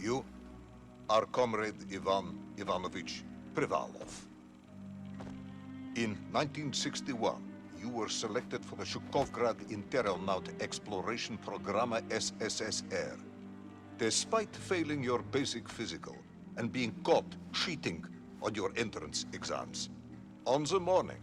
You are Comrade Ivan Ivanovich Privalov. In 1961, you were selected for the Shukovgrad Interrogated Exploration Program SSSR. Despite failing your basic physical and being caught cheating on your entrance exams, on the morning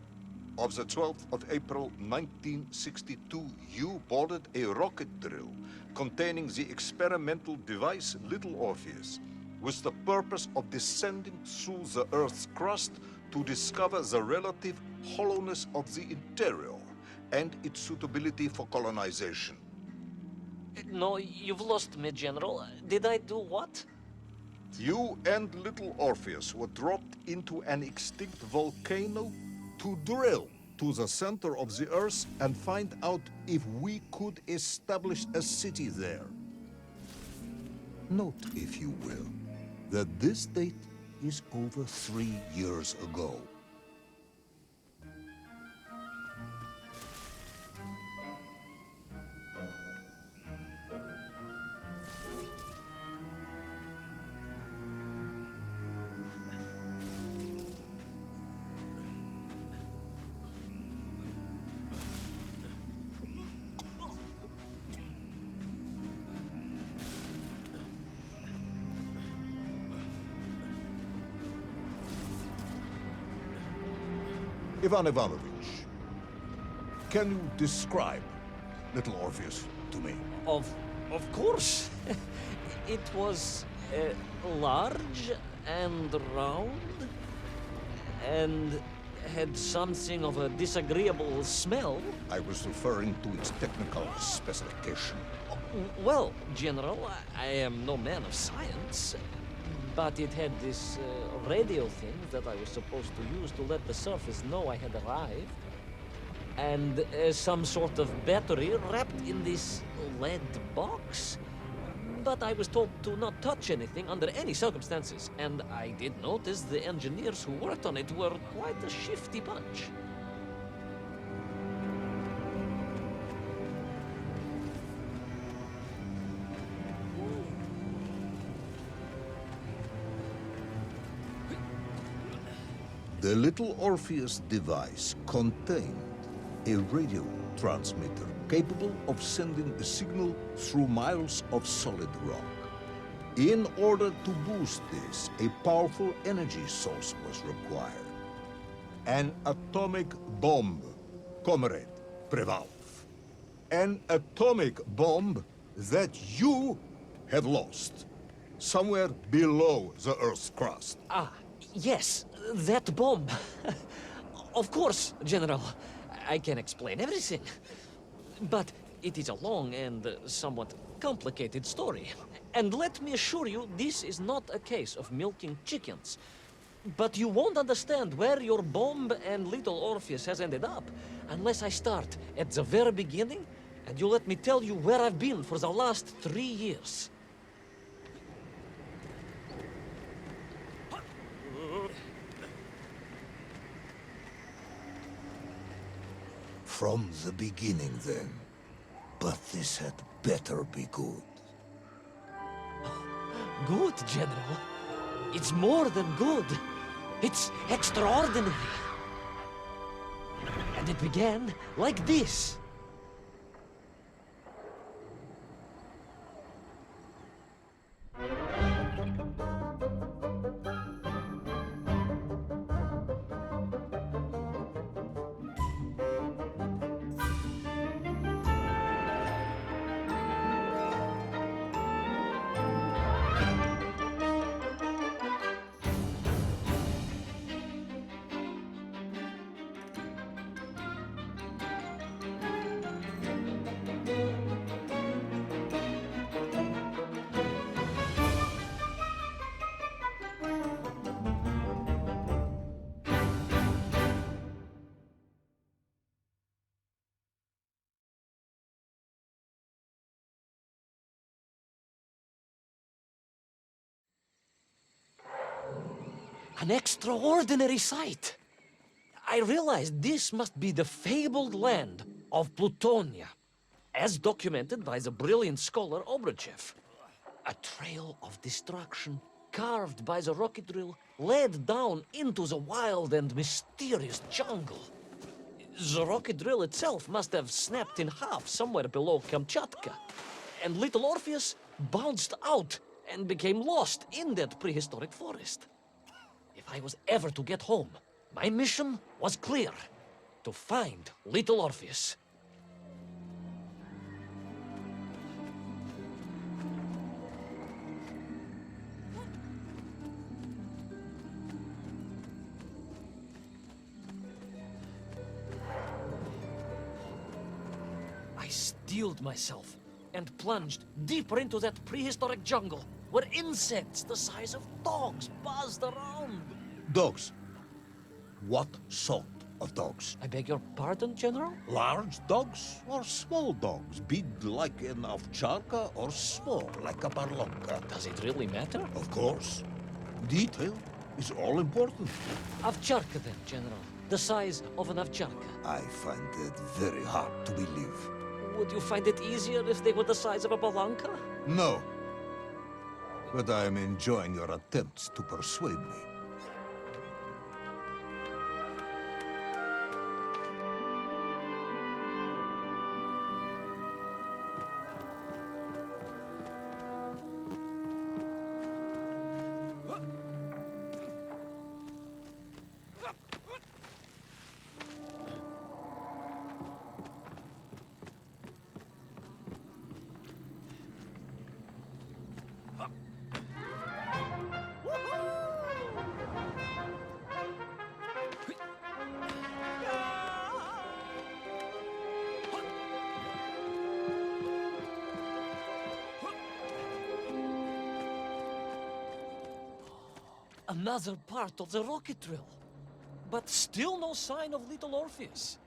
of the 12th of April 1962, you boarded a rocket drill containing the experimental device Little Orpheus with the purpose of descending through the Earth's crust to discover the relative hollowness of the interior and its suitability for colonization. No, you've lost me, General. Did I do what? You and Little Orpheus were dropped into an extinct volcano to drill to the center of the Earth and find out if we could establish a city there. Note, if you will, that this date is over 3 years ago. Ivan Ivanovich, can you describe Little Orpheus to me? Of course. It was large and round and had something of a disagreeable smell. I was referring to its technical specification. Well, General, I am no man of science, but it had this radio thing that I was supposed to use to let the surface know I had arrived, and some sort of battery wrapped in this lead box. But I was told to not touch anything under any circumstances, and I did notice the engineers who worked on it were quite a shifty bunch. The Little Orpheus device contained a radio transmitter capable of sending a signal through miles of solid rock. In order to boost this, a powerful energy source was required. An atomic bomb, Comrade Privalov. An atomic bomb that you have lost somewhere below the Earth's crust. Ah, yes, that bomb. Of course, General. I can explain everything. But it is a long and somewhat complicated story. And let me assure you, this is not a case of milking chickens. But you won't understand where your bomb and Little Orpheus has ended up unless I start at the very beginning and you let me tell you where I've been for the last 3 years. From the beginning, then. But this had better be good. Good, General. It's more than good. It's extraordinary. And it began like this. An extraordinary sight. I realized this must be the fabled land of Plutonia, as documented by the brilliant scholar Obruchev. A trail of destruction, carved by the rocket drill, led down into the wild and mysterious jungle. The rocket drill itself must have snapped in half somewhere below Kamchatka, and little Orpheus bounced out and became lost in that prehistoric forest. If I was ever to get home, my mission was clear: to find little Orpheus. I steeled myself and plunged deeper into that prehistoric jungle where insects the size of dogs buzzed around. Dogs? What sort of dogs? I beg your pardon, General? Large dogs or small dogs? Big like an ovcharka or small like a barlonka? Does it really matter? Of course. Detail is all important. Ovcharka then, General. The size of an ovcharka. I find it very hard to believe. Would you find it easier if they were the size of a balanka? No. But I am enjoying your attempts to persuade me. Another part of the rocket drill. But still no sign of little Orpheus.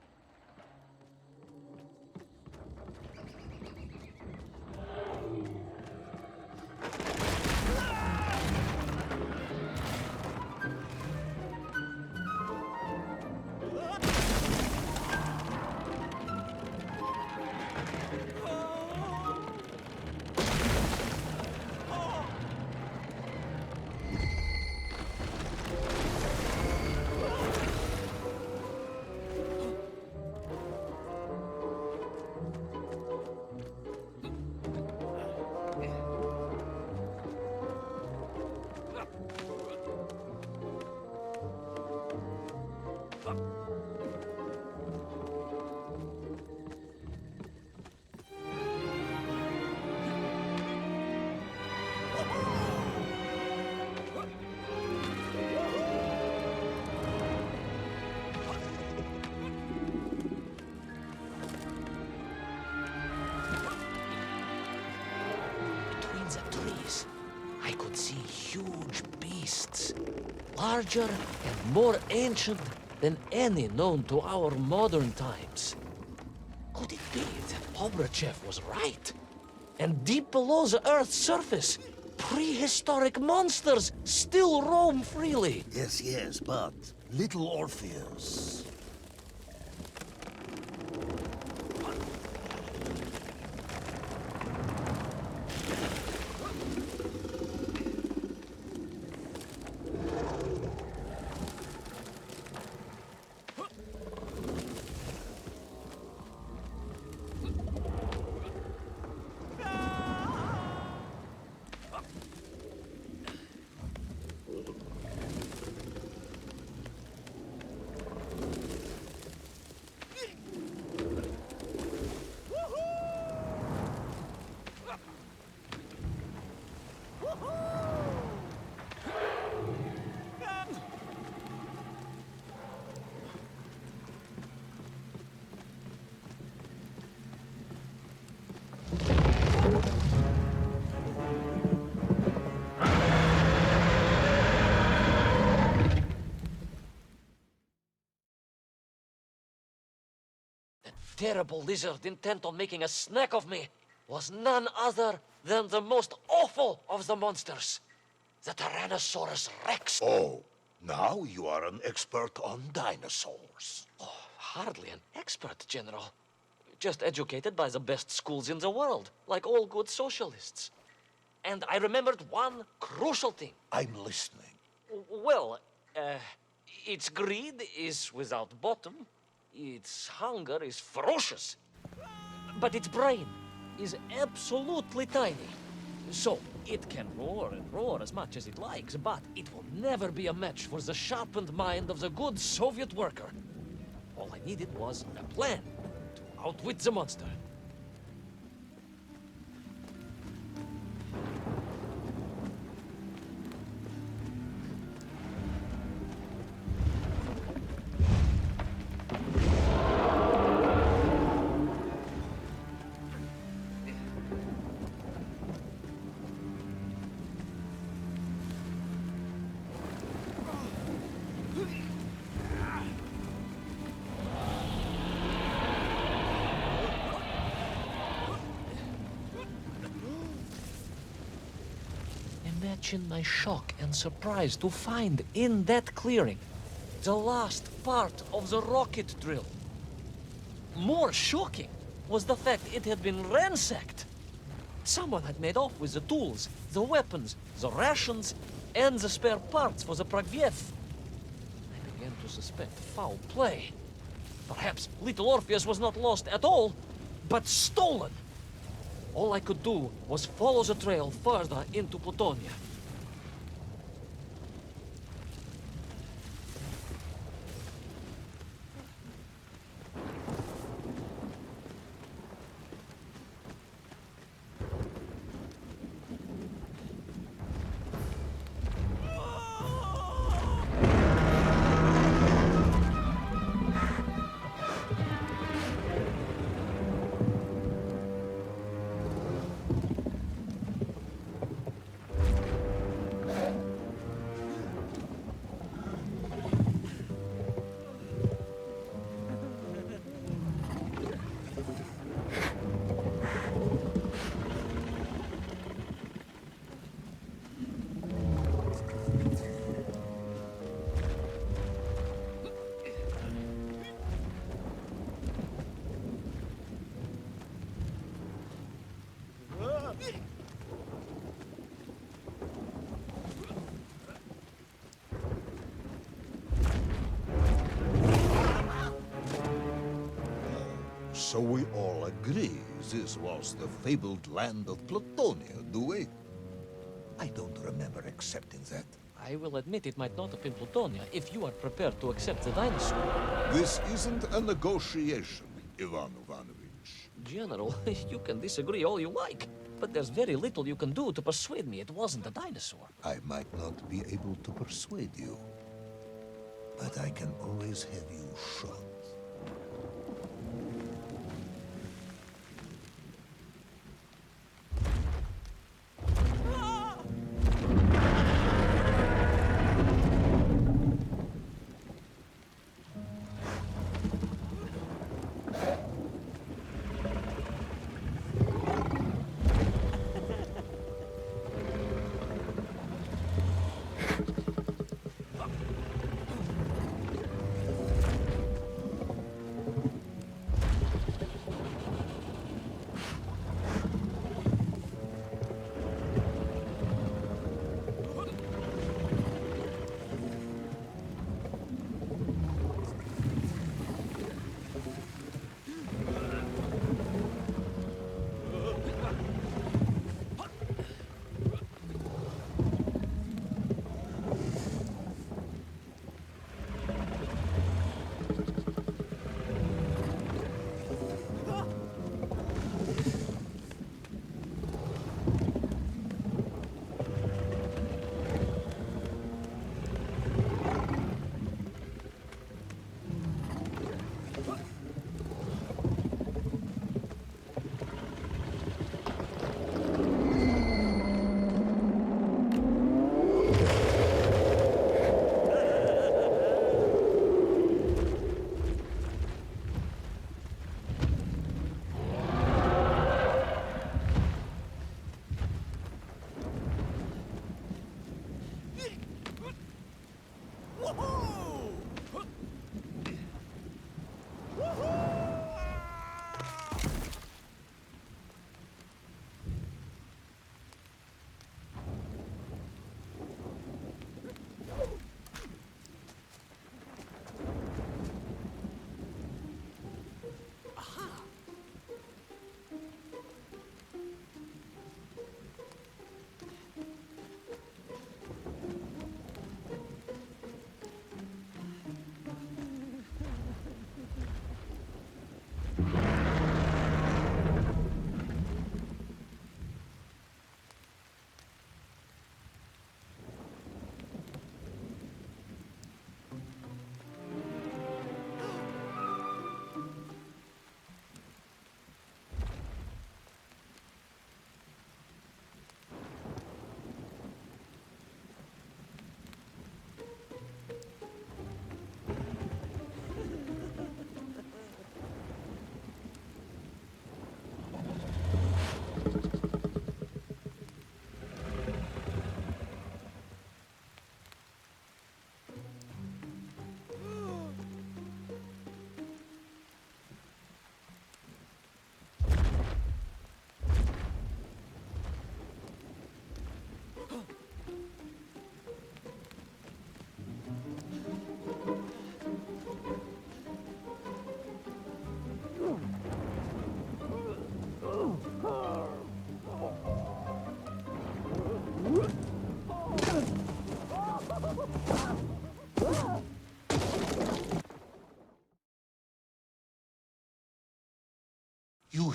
I could see huge beasts, larger and more ancient than any known to our modern times. Could it be that Obrochev was right? And deep below the Earth's surface, prehistoric monsters still roam freely. Yes, but little Orpheus. Terrible lizard intent on making a snack of me was none other than the most awful of the monsters, the Tyrannosaurus Rex. Oh, now you are an expert on dinosaurs. Oh, hardly an expert, General. Just educated by the best schools in the world, like all good socialists. And I remembered one crucial thing. I'm listening. Well, its greed is without bottom, its hunger is ferocious, but its brain is absolutely tiny. So, it can roar and roar as much as it likes, but it will never be a match for the sharpened mind of the good Soviet worker. All I needed was a plan to outwit the monster. Imagine my shock and surprise to find in that clearing the last part of the rocket drill. More shocking was the fact it had been ransacked. Someone had made off with the tools, the weapons, the rations, and the spare parts for the Pragviev. I began to suspect foul play. Perhaps little Orpheus was not lost at all, but stolen. All I could do was follow the trail further into Plutonia. So we all agree this was the fabled land of Plutonia, do we? I don't remember accepting that. I will admit it might not have been Plutonia if you are prepared to accept the dinosaur. This isn't a negotiation, Ivan Ivanovich. General, you can disagree all you like, but there's very little you can do to persuade me it wasn't a dinosaur. I might not be able to persuade you, but I can always have you shot.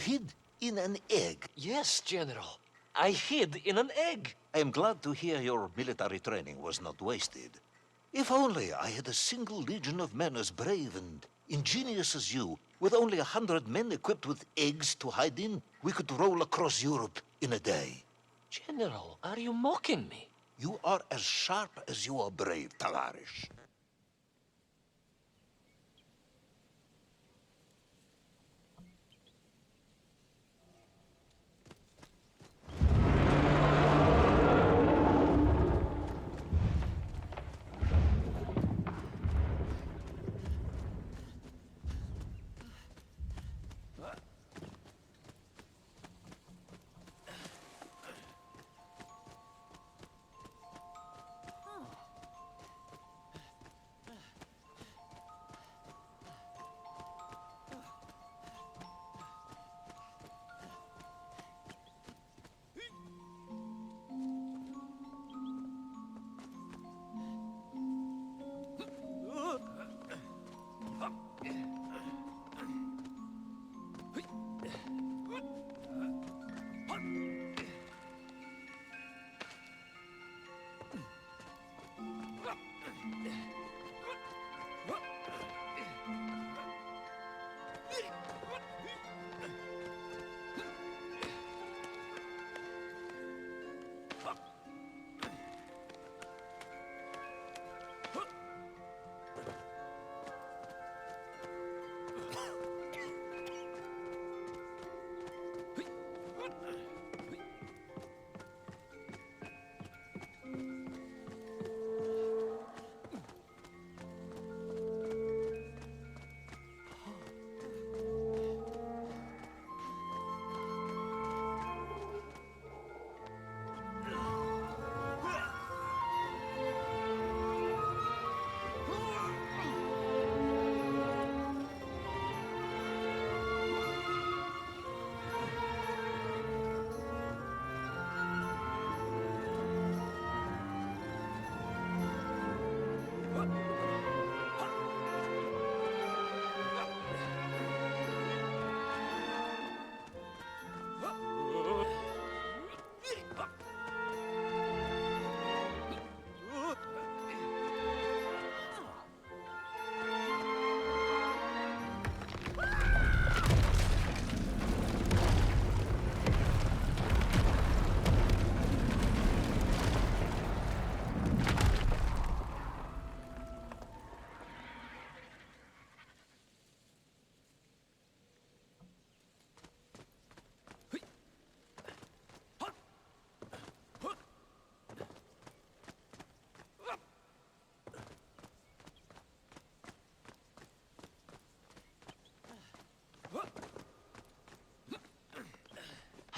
hid in an egg. Yes, General. I hid in an egg. I am glad to hear your military training was not wasted. If only I had a single legion of men as brave and ingenious as you, with only 100 men equipped with eggs to hide in, we could roll across Europe in a day. General, are you mocking me? You are as sharp as you are brave, Tavarish.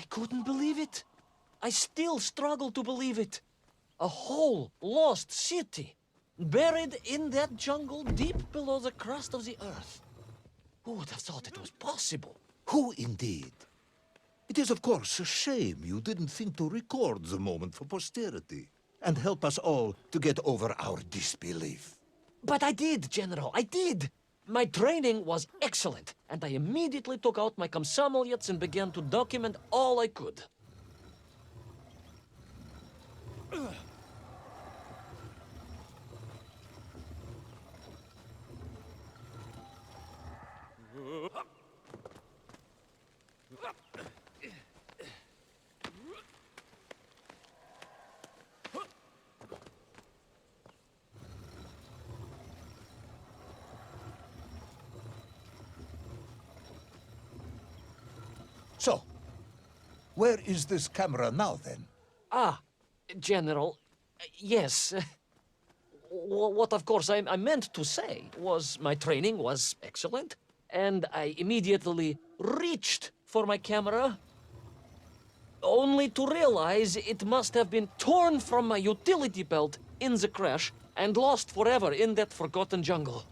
Couldn't believe it. I still struggle to believe it. A whole lost city, buried in that jungle deep below the crust of the earth. Who would have thought it was possible? Who indeed? It is, of course, a shame you didn't think to record the moment for posterity and help us all to get over our disbelief. But I did, General, I did. My training was excellent, and I immediately took out my cosmonauts and began to document all I could. So, where is this camera now, then? Ah, General, yes. What, of course, I meant to say was my training was excellent, and I immediately reached for my camera, only to realize it must have been torn from my utility belt in the crash and lost forever in that forgotten jungle.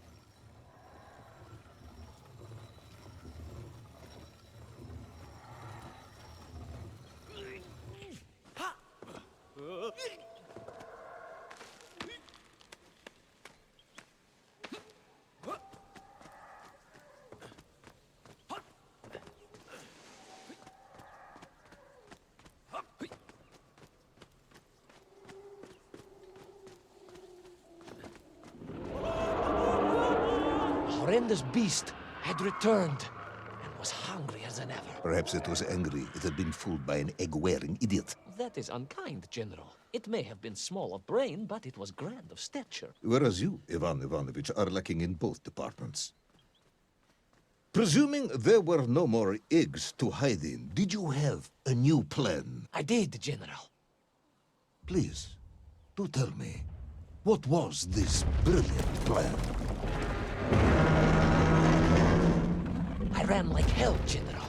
horrendous beast had returned and was hungrier than ever. Perhaps it was angry it had been fooled by an egg-wearing idiot. That is unkind, General. It may have been small of brain, but it was grand of stature. Whereas you, Ivan Ivanovich, are lacking in both departments. Presuming there were no more eggs to hide in, did you have a new plan? I did, General. Please, do tell me, what was this brilliant plan? I ran like hell, General.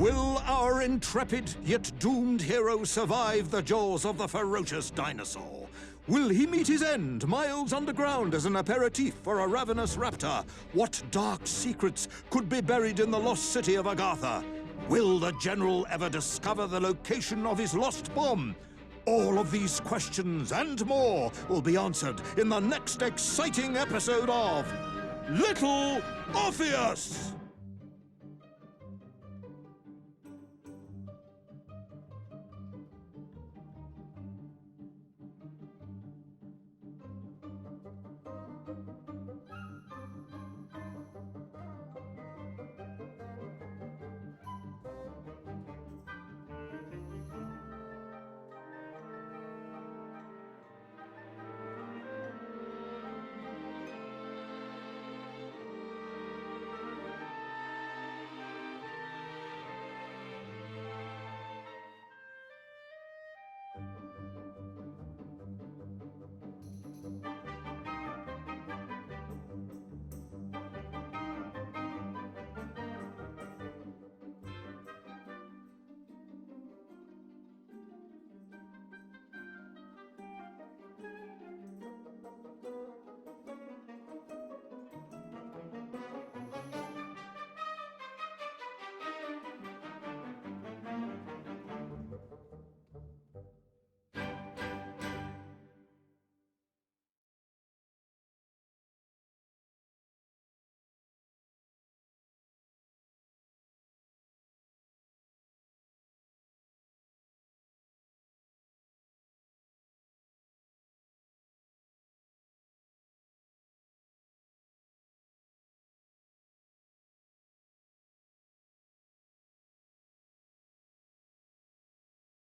Will our intrepid yet doomed hero survive the jaws of the ferocious dinosaur? Will he meet his end miles underground as an aperitif for a ravenous raptor? What dark secrets could be buried in the lost city of Agatha? Will the general ever discover the location of his lost bomb? All of these questions and more will be answered in the next exciting episode of Little Orpheus!